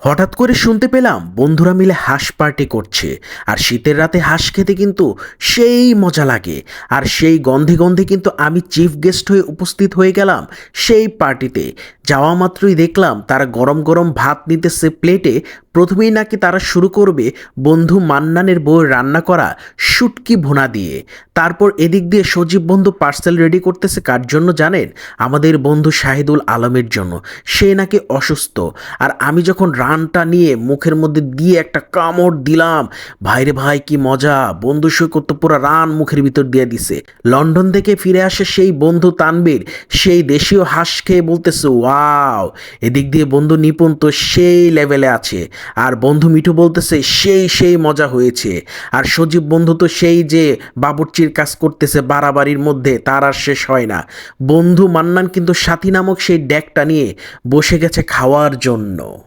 হঠাৎ করে শুনতে পেলাম বন্ধুরা মিলে হাঁস পার্টি করছে। আর শীতের রাতে হাঁস খেতে কিন্তু সেই মজা লাগে। আর সেই গন্ধে গন্ধে কিন্তু আমি চিফ গেস্ট হয়ে উপস্থিত হয়ে গেলাম সেই পার্টিতে। যাওয়া মাত্রই দেখলাম তারা গরম গরম ভাত নিতেছে প্লেটে। প্রথমেই নাকি তারা শুরু করবে বন্ধু মান্নানের বউয়ের রান্না করা শুটকি ভুনা দিয়ে। তারপর এদিক দিয়ে সজীব বন্ধু পার্সেল রেডি করতেছে কার জন্য জানেন? আমাদের বন্ধু শাহিদুল আলমের জন্য। সে নাকি অসুস্থ। আর আমি যখন রানটা নিয়ে মুখের মধ্যে দিয়ে একটা কামড় দিলাম, ভাইরে ভাই কি মজা! বন্ধু সৈকত তো পুরো রান মুখের ভিতর দিয়ে দিছে। লন্ডন থেকে ফিরে আসে সেই বন্ধু তানবীর, সেই দেশীয় হাঁস খেয়ে বলতেছে ওয়াও। এদিক দিয়ে বন্ধু নিপুণ তো সেই লেভেলে আছে। আর বন্ধু মিঠু বলতেছে সেই সেই মজা হয়েছে। আর সজীব বন্ধু তো সেই যে বাবুর্চির কাজ করতেছে বাড়াবাড়ির মধ্যে, তার আর শেষ হয় না। বন্ধু মান্নান কিন্তু সাথী নামক সেই ডেকটা নিয়ে বসে গেছে খাওয়ার জন্য।